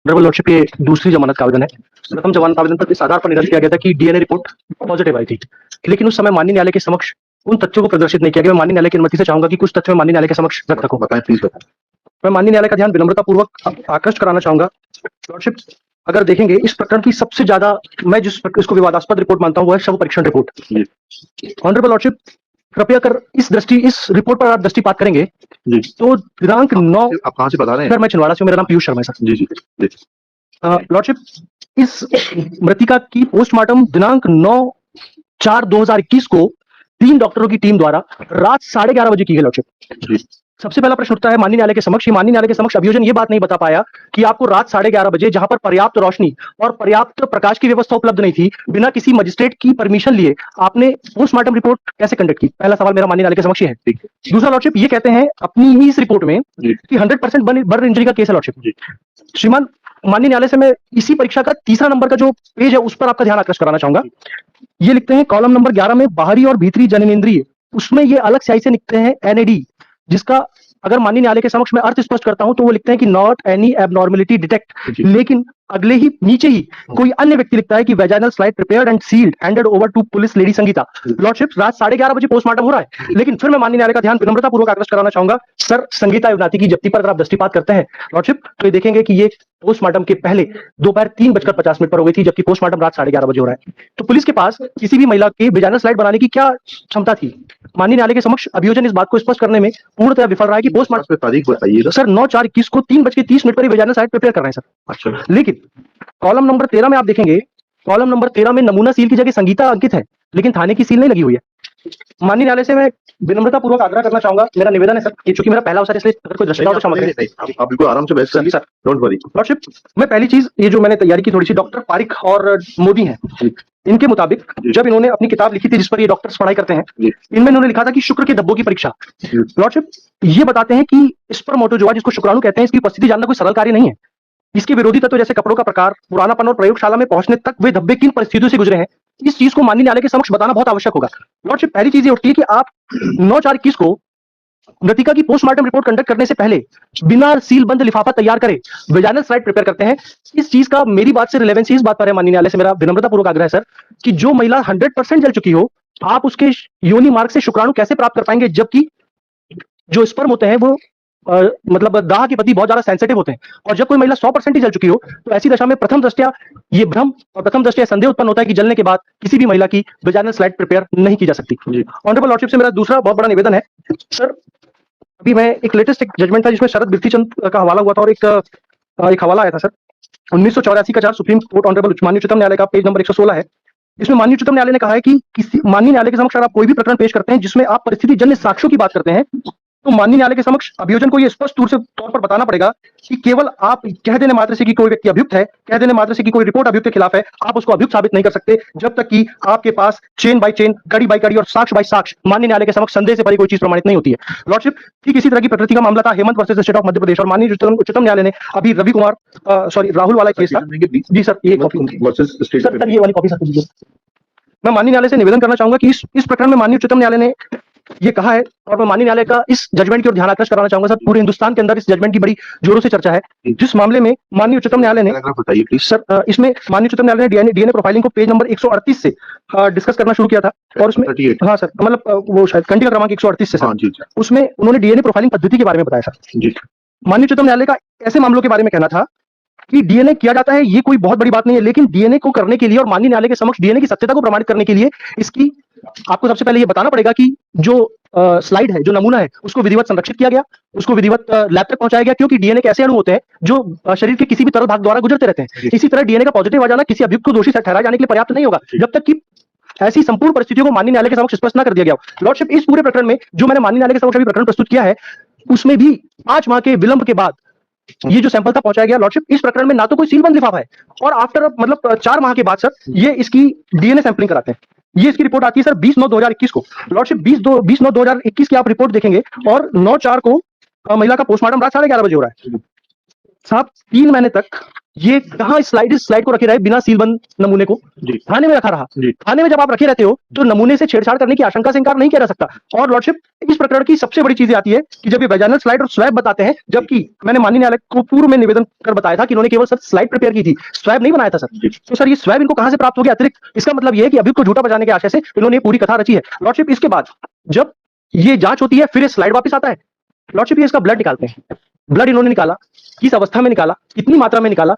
Honourable lordship ये दूसरी जमानत का आवेदन है। प्रथम जमानत आवेदन पर इस आधार पर निर्णय किया गया था कि डीएनए रिपोर्ट पॉजिटिव आई थी, लेकिन उस समय माननीय न्यायालय के समक्ष उन तथ्यों को प्रदर्शित नहीं किया गया। मैं माननीय न्यायालय की अनुमति से चाहूंगा कि कुछ तथ्य मैं माननीय न्यायालय के समक्ष रख सकूं। बताएं प्लीज बताएं। मैं माननीय न्यायालय का ध्यान विनम्रतापूर्वक आकृष्ट कराना चाहूंगा। लॉर्डशिप, अगर देखेंगे इस प्रकरण की सबसे ज्यादा मैं जिस इसको विवादास्पद रिपोर्ट मानता हूं वो है शव परीक्षण रिपोर्ट। ऑनरेबल लॉर्डशिप, कृपया कर इस रिपोर्ट पर आप दृष्टिपात करेंगे जी। तो दिनांक 9 आप कहां से बता रहे हैं? सर मैं छिंदवाड़ा से हूं, मेरा नाम पीयूष शर्मा है सर। जी जी जी। लॉर्डशिप, इस मृतिका की पोस्टमार्टम दिनांक 9/4/2021 को 3 डॉक्टरों की टीम द्वारा रात 11:30 बजे की गई। लॉर्डशिप, सबसे पहला प्रश्न उठता है माननीय न्यायालय के समक्ष, माननीय न्यायालय के समक्ष अभियोजन ये बात नहीं बता पाया कि आपको रात 11:30 बजे, जहां पर पर्याप्त रोशनी और पर्याप्त प्रकाश की व्यवस्था उपलब्ध नहीं थी, बिना किसी मजिस्ट्रेट की परमिशन लिए आपने पोस्टमार्टम रिपोर्ट कैसे कंडक्ट की? पहला सवाल मेरा माननीय न्यायालय के समक्ष है। दूसरा लॉर्डशिप, ये कहते हैं अपनी ही इस रिपोर्ट में कि 100% बर्न इंजरी का केस है। लॉर्डशिप, श्रीमान माननीय न्यायालय से मैं इसी परीक्षा का तीसरा नंबर का जो पेज है उस पर आपका ध्यान आकर्षित कराना चाहूंगा। ये लिखते हैं कॉलम नंबर 11 में बाहरी और भीतरी जननेंद्रिय, उसमें ये अलग स्याही से लिखते हैं एनएडी, जिसका अगर माननीय न्यायालय के समक्ष मैं अर्थ स्पष्ट करता हूं तो वो लिखते हैं कि नॉट एनी एबनॉर्मलिटी डिटेक्ट, लेकिन अगले ही नीचे ही कोई अन्य व्यक्ति लिखता है कि vaginal slide prepared and sealed handed over to police lady Sangeeta. Lordship, रात 11:30 बजे पोस्टमार्टम हो रहा है, लेकिन फिर मैं माननीय न्यायालय का ध्यान विनम्रतापूर्वक आकर्षित कराना चाहूंगा सर, संगीता युवनाथी की जब्ती पर अगर आप दृष्टिपात करते हैं लॉर्डशिप तो ये देखेंगे कि ये पोस्टमार्टम के पहले दोपहर 3:50 पर हो गई थी, जबकि पोस्टमार्टम रात 11:30 बजे हो रहा है। तो पुलिस के पास किसी भी महिला के वेजाइनल स्लाइड बनाने की क्या क्षमता थी? माननीय न्यायालय के समक्ष अभियोजन इस बात को स्पष्ट करने में पूर्णतः विफल रहा है कि पोस्टमार्टम तारीख बताइएगा सर 9/4/21 को 3:30 पर वेजाइनल स्लाइड प्रिपेयर कर रहे हैं सर। अच्छा, लेकिन कॉलम नंबर 13 में आप देखेंगे, कॉलम नंबर 13 में नमूना सील की जगह संगीता अंकित है, लेकिन थाने की सील नहीं लगी हुई है। माननीय न्यायालय से मैं विनम्रतापूर्वक आग्रह करना चाहूंगा, मेरा निवेदन है सर, ये चूंकि मेरा पहला अवसर है इसलिए अगर कोई दृष्टिता हो तो क्षमा करें। आप बिल्कुल आराम से बैठ सकते हैं, डोंट वरी। लॉर्डशिप, मैं पहली चीज ये जो मैंने तैयारी की थोड़ी सी, डॉक्टर पारिक और मोदी हैं, इनके मुताबिक जब इन्होंने अपनी किताब लिखी थी जिस पर ये डॉक्टर्स पढ़ाई करते हैं, इनमें इन्होंने लिखा था कि शुक्र के धब्बों की परीक्षा। लॉर्डशिप, ये बताते हैं कि स्पर्मोटोजोआ जिसको शुक्राणु कहते हैं, इसकी उपस्थिति जानना कोई सरल कार्य नहीं है। इसके विरोधी तत्व जैसे कपड़ों का प्रकार, पुरानापन और प्रयोगशाला में पहुंचने तक वे धब्बे किन परिस्थितियों से गुजरे हैं, इस चीज को माननीय न्यायालय के समक्ष बताना बहुत आवश्यक होगा। लॉर्डशिप, पहली चीज ये उठती है कि आप 9/4/21 को मृतिका की पोस्टमार्टम रिपोर्ट कंडक्ट करने से पहले बिना सील बंद लिफाफा तैयार करे वेजाइनल स्लाइड प्रिपेयर करते हैं। इस चीज का मेरी बात से रिलेवेंस इस बात पर है, माननीय न्यायालय से मेरा विनम्रतापूर्वक आग्रह है सर, कि जो महिला 100% जल चुकी हो, आप उसके योनि मार्ग से शुक्राणु कैसे प्राप्त कर पाएंगे, जबकि जो स्पर्म होते हैं वो मतलब दाह के प्रति बहुत ज्यादा सेंसिटिव होते हैं, और जब कोई महिला 100% ही जल चुकी हो तो ऐसी दशा में प्रथम दृष्टया ये भ्रम और प्रथम दृष्टया संदेह उत्पन्न होता है कि जलने के बाद किसी भी महिला की वेजाइनल स्लाइड प्रिपेयर नहीं की जा सकती। ऑनरेबल लॉर्डशिप से मेरा दूसरा बहुत बड़ा निवेदन है सर, अभी मैं एक लेटेस्ट एक जजमेंट था जिसमें शरद बिरथीचंद का हवाला हुआ था, और एक हवाला आया था सर 1984 का 4 सुप्रीम कोर्ट ऑनरेबल माननीय उच्चतम न्यायालय का, पेज नंबर 116 है। इसमें माननीय उच्चतम न्यायालय ने कहा है कि किसी माननीय न्यायालय के समक्ष आप कोई भी प्रकरण पेश करते हैं जिसमें आप परिस्थिति जन्य साक्ष्यों की बात करते हैं, तो माननीय न्यायालय के समक्ष अभियोजन को यह स्पष्ट तौर पर बताना पड़ेगा कि केवल आप कह देने मात्र से कि कोई व्यक्ति अभियुक्त है, कह देने मात्र से कि कोई रिपोर्ट अभियुक्त के खिलाफ है, आप उसको अभियुक्त साबित नहीं कर सकते जब तक कि आपके पास चेन बाय चेन, कड़ी बाय कड़ी और साक्ष्य बाय साक्ष्य माननीय न्यायालय के समक्ष संदेह से परे कोई चीज प्रमाणित नहीं होती है। लॉर्डशिप, ठीक इसी तरह की प्रकृति का मामला था Hemant versus state of Madhya Pradesh, और माननीय उच्चतम न्यायालय ने अभी राहुल वाला केस था। जी सर, ये ये वाली कॉपी सर दीजिए। मैं माननीय न्यायालय से निवेदन करना चाहूंगा कि इस प्रकरण में माननीय उच्चतम न्यायालय ने ये कहा है, और मैं माननीय न्यायालय का इस जजमेंट की ओर ध्यान आकर्षित कराना चाहूंगा सर, पूरे हिंदुस्तान के अंदर इस जजमेंट की बड़ी जोरों से चर्चा है, जिस मामले में माननीय उच्चतम न्यायालय ने बताइए प्लीज सर, इसमें माननीय उच्चतम न्यायालय ने डीएनए प्रोफाइलिंग को पेज नंबर 138 से डिस्कस करना शुरू किया था, और उसमें हाँ सर, मतलब वो शायद कंडी का क्रमांक 138 से सर, उसमें उन्होंने डीएनए प्रोफाइलिंग पद्धति के बारे में बताया सर। माननीय उच्चतम न्यायालय का ऐसे मामलों के बारे में कहना था कि डीएनए किया जाता है, ये कोई बहुत बड़ी बात नहीं है, लेकिन डीएनए को करने के लिए और माननीय न्यायालय के समक्ष डीएनए की सत्यता को प्रमाणित करने के लिए इसकी आपको सबसे पहले ये बताना पड़ेगा कि जो स्लाइड है, जो नमूना है, उसको विधिवत संरक्षित किया गया, उसको विधिवत लैब तक पहुंचाया गया, क्योंकि डीएनए के ऐसे अणु होते हैं जो शरीर के किसी भी तरल भाग द्वारा गुजरते रहते हैं। इसी तरह डीएनए का पॉजिटिव आ जाना किसी अभियुक्त को दोषी ठहराए जाने के लिए पर्याप्त नहीं होगा जब तक कि ऐसी संपूर्ण परिस्थितियों को माननीय न्यायालय के समक्ष स्पष्ट न कर दिया गया हो। लॉर्डशिप, इस पूरे प्रकरण में जो मैंने माननीय न्यायालय के समक्ष अभी प्रकरण प्रस्तुत किया है, उसमें भी 5 माह के विलंब के बाद ये जो सैंपल था पहुंचाया गया। लॉर्डशिप, इस प्रकरण में ना तो कोई सीलबंद लिफाफा है, और आफ्टर मतलब 4 माह के बाद सर ये इसकी डीएनए सैंपलिंग कराते हैं। ये इसकी रिपोर्ट आती है सर 20/9/2021 को। लॉर्डशिप, 20/9/2021 की आप रिपोर्ट देखेंगे, और 9/4 को महिला का पोस्टमार्टम रात 11:30 बजे हो रहा है साहब। 3 महीने तक ये कहाँ इस स्लाइड को रखे रहे बिना सीलबंद नमूने को? जी थाने में रखा रहा। जी थाने में जब आप रखे रहते हो तो नमूने से छेड़छाड़ करने की आशंका से इनकार नहीं किया जा सकता। और लॉर्डशिप, इस प्रकरण की सबसे बड़ी चीज ये आती है कि जब ये वैजाइनल स्लाइड और स्वैब बताते हैं, जबकि मैंने माननीय न्यायालय को पूर्व में निवेदन कर बताया था कि इन्होंने केवल सर स्लाइड प्रिपेयर की थी, स्वैब नहीं बनाया था सर। तो सर ये स्वैब इनको कहां से प्राप्त हो गया अतिरिक्त? इसका मतलब ये है कि अभियुक्त को झूठा बचाने के आशय से इन्होंने ये पूरी कथा रची है। लॉर्डशिप, इसके बाद जब ये जांच होती है फिर ये स्लाइड वापस आता है। लॉर्डशिप, ये इसका ब्लड निकालते हैं। ब्लड इन्होंने निकाला, किस अवस्था में निकाला, कितनी मात्रा में निकाला,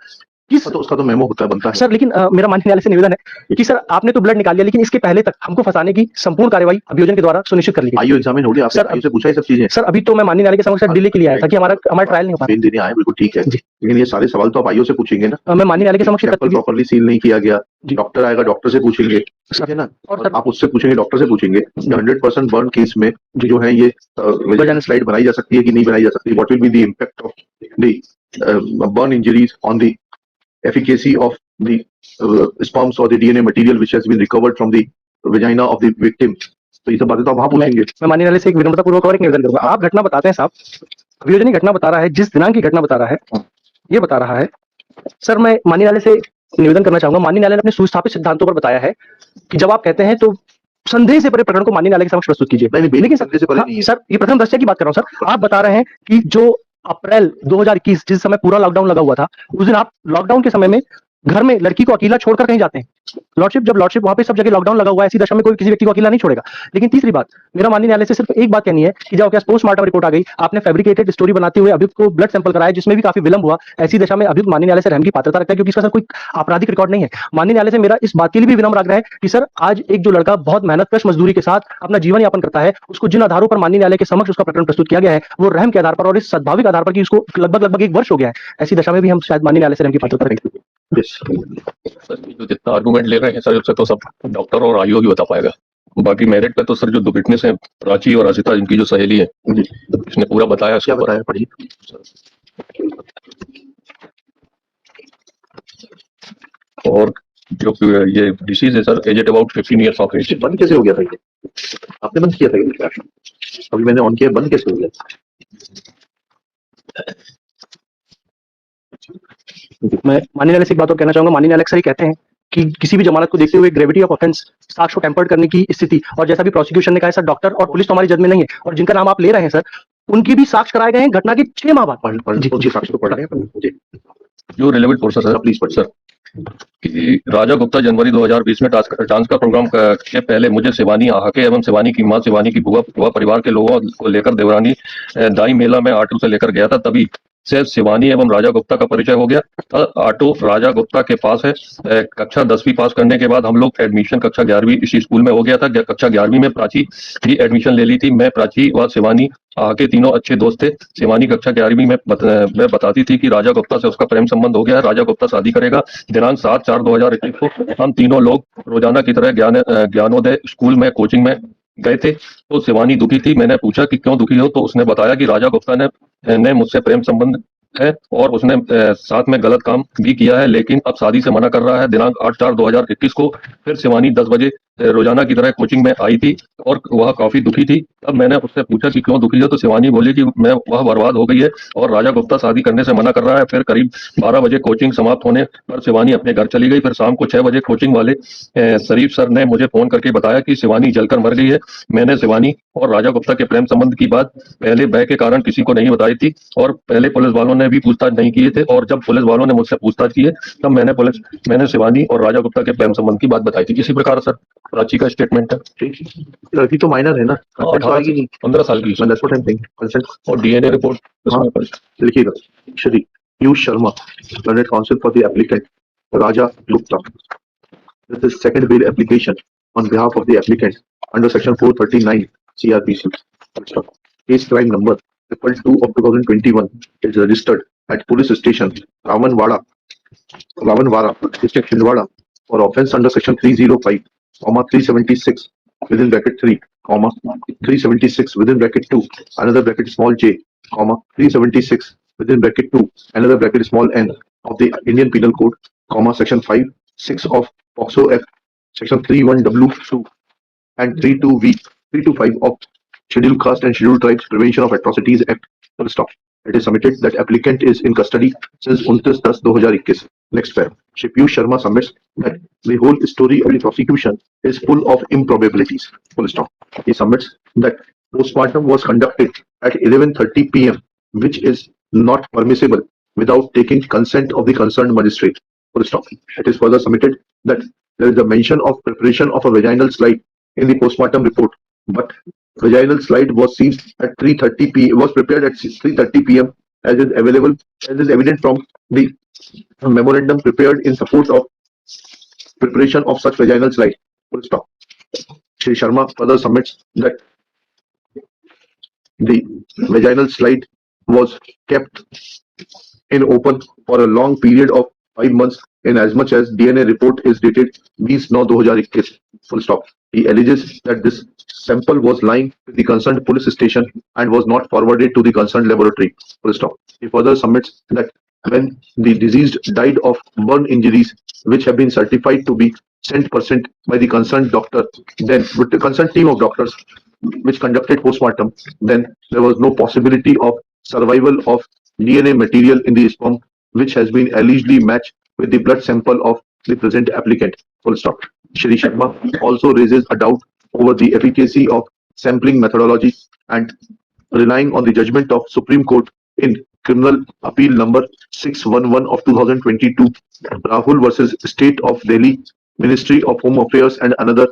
किस तो उसका तो मेमो होता है, बनता है सर। लेकिन मेरा माननीय न्यायालय से निवेदन है कि सर आपने तो ब्लड निकाल लिया, लेकिन इसके पहले तक हमको फंसाने की संपूर्ण कार्यवाही अभियोजन के द्वारा सुनिश्चित कर ली गई। आईओ एग्जामिन हो गया आपसे? सर, आईओ से पूछा ये सब चीजें? सर अभी तो मैं माननीय न्यायालय के समक्ष डिले के लिए आया था कि हमारा ट्रायल नहीं हो बेल देने आए, बिल्कुल ठीक है, जी। लेकिन ये सारे सवाल तो आप आईओ से पूछेंगे ना। मैं माननीय न्यायालय के समक्ष सैंपल प्रॉपर्ली सील नहीं किया गया, जी। डॉक्टर आएगा, डॉक्टर से पूछेंगे, ठीक है ना। और और आप उससे पूछेंगे, डॉक्टर से पूछेंगे 100% बर्न केस में जो है ये स्लाइड बनाई जा सकती है कि नहीं बनाई जा सकती, what will be the impact of the burn injuries on the efficacy of the sperms or the DNA material which has been recovered from the vagina of the victim। तो ये सब बातें तो आप वहां पूछेंगे। मैं माननीय न्यायालय से एक विनम्रतापूर्वक और एक निवेदन करूंगा। आप घटना बताते हैं साहब, अभियोजन घटना बता रहा है, जिस दिनांक की घटना बता रहा है ये बता रहा है। सर मैं माननीय न्यायालय से निवेदन करना चाहूंगा, माननीय न्यायालय ने अपने सुस्थापित सिद्धांतों पर बताया है कि जब आप कहते हैं तो संदेह से परे प्रकरण को माननीय न्यायालय के समक्ष प्रस्तुत कीजिए। लेकिन सर ये प्रथम दृष्टया की बात कर रहा हूं सर। आप बता रहे हैं कि जो अप्रैल 2021 जिस समय पूरा लॉकडाउन लगा हुआ था, उस दिन आप लॉकडाउन के समय में घर में लड़की को अकेला छोड़कर कहीं जाते हैं। लॉर्डशिप, जब लॉर्डशिप वहां पे सब जगह लॉकडाउन लगा हुआ है, ऐसी दशा में कोई किसी व्यक्ति को अकेला नहीं छोड़ेगा। लेकिन तीसरी बात, मेरा माननीय न्यायालय से सिर्फ एक बात कहनी है कि जब आपके पोस्टमार्टम रिपोर्ट आ गई, आपने फैब्रिकेटेड स्टोरी बनाते हुए अभियुक्त को ब्लड सैंपल कराया, जिसमें भी काफी विलंब हुआ। ऐसी दशा में अभियुक्त माननीय न्यायालय से रहम की पात्रता रखता है, क्योंकि इसका सर कोई आपराधिक रिकॉर्ड नहीं है। माननीय न्यायालय से मेरा इस बात के लिए भी विनम्र आग्रह है कि सर आज एक जो लड़का बहुत मेहनतकश मजदूरी के साथ अपना जीवन यापन करता है, उसको जिन आधारों पर माननीय न्यायालय के समक्ष उसका प्रकरण प्रस्तुत किया गया है, वो रहम के आधार पर और इस सद्भाविक आधार पर कि उसको लगभग 1 वर्ष हो गया है, ऐसी दशा में भी हम शायद माननीय न्यायालय से रहम की पात्रता रखेंगे। सर जो जितना आर्गूमेंट ले रहे हैं सर, उससे तो सब डॉक्टर और आईओ भी बता पाएगा। बाकी मेरिट पे तो सर जो दो विटनेस है, प्राची और असिता, इनकी जो सहेली है, इसने पूरा बताया। क्या बताया, पढ़िए। और जो ये डिसीज है sir, aged about 15 years of age. बंद कैसे हो गया था ये? आपने बंद किया था ये? अभी मैंने ऑन किया, बंद कैसे हो गया? मैं माननीय न्यायालय से एक बात और कहना चाहूंगा। माननीय न्यायालय सर ये कहते हैं कि किसी भी जमानत को देखते हुए ग्रेविटी ऑफ ऑफेंस, साक्ष्य को टेम्पर्ड करने की स्थिति, और जैसा भी प्रोसिक्यूशन ने कहा है सर, डॉक्टर और पुलिस तो हमारी जज में नहीं है, और जिनका नाम आप ले रहे हैं सर, उनकी भी साक्ष्य कराए गए हैं घटना के 6 माह बाद। जी, साक्ष्य को पढ़ रहे हैं। जो रिलेवेंट पोर्शन सर, प्लीज पढ़ सर। कि राजा गुप्ता जनवरी 2020 में डांस का प्रोग्राम के पहले मुझे शिवानी आहाके एवं शिवानी की मां शिवानी की बुआ परिवार के लोगों को लेकर देवरानी दाई मेला में ऑटो से लेकर गया था। तभी से शिवानी एवं राजा गुप्ता का परिचय हो गया। ऑटो राजा गुप्ता के पास है। कक्षा 10वीं पास करने के बाद हम लोग एडमिशन कक्षा 11वीं इसी स्कूल में हो गया था। कक्षा 11वीं में प्राची भी एडमिशन ले ली थी। मैं, प्राची व शिवानी आके तीनों अच्छे दोस्त थे। शिवानी कक्षा 11वीं में बताती थी कि राजा गुप्ता से उसका प्रेम संबंध हो गया है, राजा गुप्ता शादी करेगा। दिनांक 7/4/2021 को हम तीनों लोग रोजाना की तरह ज्ञानोदय स्कूल में कोचिंग में गए थे। तो शिवानी दुखी थी। मैंने पूछा कि क्यों दुखी हो, तो उसने बताया कि राजा गुप्ता ने मुझसे प्रेम संबंध है और उसने साथ में गलत काम भी किया है, लेकिन अब शादी से मना कर रहा है। दिनांक 8/4/2021 को फिर शिवानी 10 बजे रोजाना की तरह कोचिंग में आई थी और वह काफी दुखी थी। अब मैंने उससे पूछा कि क्यों दुखी है, तो शिवानी बोली कि वह बर्बाद हो गई है और राजा गुप्ता शादी करने से मना कर रहा है। फिर करीब 12 बजे कोचिंग समाप्त होने पर शिवानी अपने घर चली गई। फिर शाम को 6 बजे कोचिंग वाले शरीफ सर ने मुझे फोन करके बताया कि शिवानी जलकर मर गई है। मैंने शिवानी और राजा गुप्ता के प्रेम संबंध की बात पहले भय के कारण किसी को नहीं बताई थी और पहले पुलिस वालों ने भी पूछताछ नहीं किए थे, और जब पुलिस वालों ने मुझसे पूछताछ की तब मैंने शिवानी और राजा गुप्ता के प्रेम संबंध की बात बताई थी। इसी प्रकार सर प्राची का स्टेटमेंट है। लड़की तो माइनर है ना, 15 साल की। और डीएनए रिपोर्ट लिखिएगा। Shri Piyush Sharma, learned council for the applicant Raja Gupta. This is second bail application on behalf of the applicant under section 439 CRPC. Case crime number 222 of 2021 is registered at police station Ramanwada, district Chhindwara, for offence under section 305, 376 within bracket 3, 376 within bracket 2, another bracket small j, 376 within bracket 2, another bracket small n of the Indian Penal Code, section 5(6) of POCSO F, section 31W2 and 32V, 325 of Scheduled Caste and Scheduled Tribes Prevention of Atrocities Act. Full stop. It is submitted that applicant is in custody since 29/10/2021. Next paragraph. Shri Piyush Sharma submits that the whole story of the prosecution is full of improbabilities. Full stop. He submits that postmortem was conducted at 11:30 p.m., which is not permissible without taking consent of the concerned magistrate. Full stop. It is further submitted that there is a mention of preparation of a vaginal slide in the postmortem report, but vaginal slide was seen at 3:30 p.m. was prepared at 3:30 p.m. as is evident from the memorandum prepared in support of preparation of such vaginal slide. Full stop. Shri Sharma further submits that the vaginal slide was kept in open for a long period of 5 months in as much as DNA report is dated 20/9/2021. Full stop. He alleges that this sample was lying with the concerned police station and was not forwarded to the concerned laboratory. Full stop. He further submits that when the deceased died of burn injuries which have been certified to be 100% by the concerned doctor, then with the concerned team of doctors which conducted postmortem, then there was no possibility of survival of DNA material in the sperm which has been allegedly matched with the blood sample of the present applicant. Full stop. Shri Sharma also raises a doubt over the efficacy of sampling methodology and relying on the judgment of Supreme Court in Criminal Appeal number 611 of 2022, Rahul versus State of Delhi, Ministry of Home Affairs and other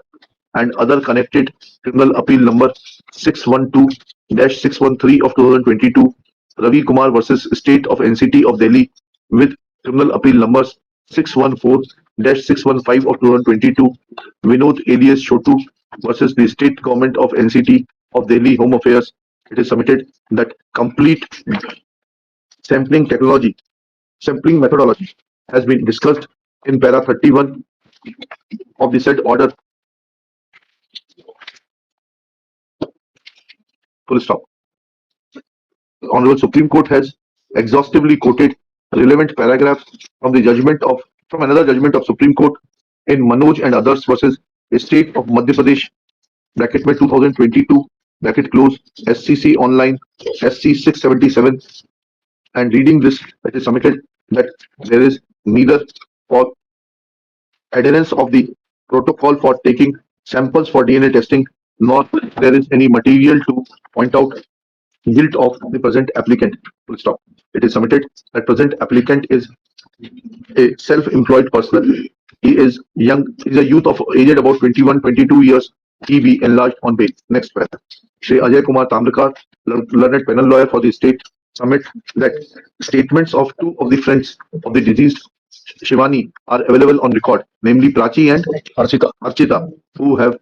connected Criminal Appeal number 612-613 of 2022, Ravi Kumar versus State of NCT of Delhi with Criminal Appeal numbers 614-615 of 2022, Vinod alias Chotu versus the State Government of NCT of Delhi Home Affairs. It is submitted that complete sampling methodology has been discussed in para 31 of the said order. Full stop. The Honorable Supreme Court has exhaustively quoted relevant paragraphs from the judgment of another judgment of Supreme Court in Manoj and others versus State of Madhya Pradesh bracket में 2022 bracket close SCC online SC 677, and reading this, it is submitted that there is neither for adherence of the protocol for taking samples for DNA testing, nor there is any material to point out guilt of the present applicant. Full stop. It is submitted that present applicant is a self-employed person. He is young. He is a youth of aged about 21-22 years. He be enlarged on bail. Next paragraph. Shri Ajay Kumar Tamrakar, learned penal lawyer for the state, submit that statements of two of the friends of the deceased Shivani are available on record, namely Prachi and Archita, who have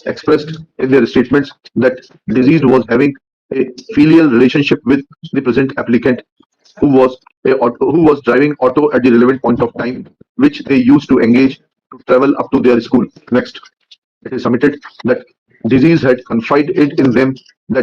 expressed in their statements that deceased was having a filial relationship with the present applicant, who was driving auto at the relevant point of time, which they used to engage to travel up to their school. Next, it is submitted that deceased had confided in them that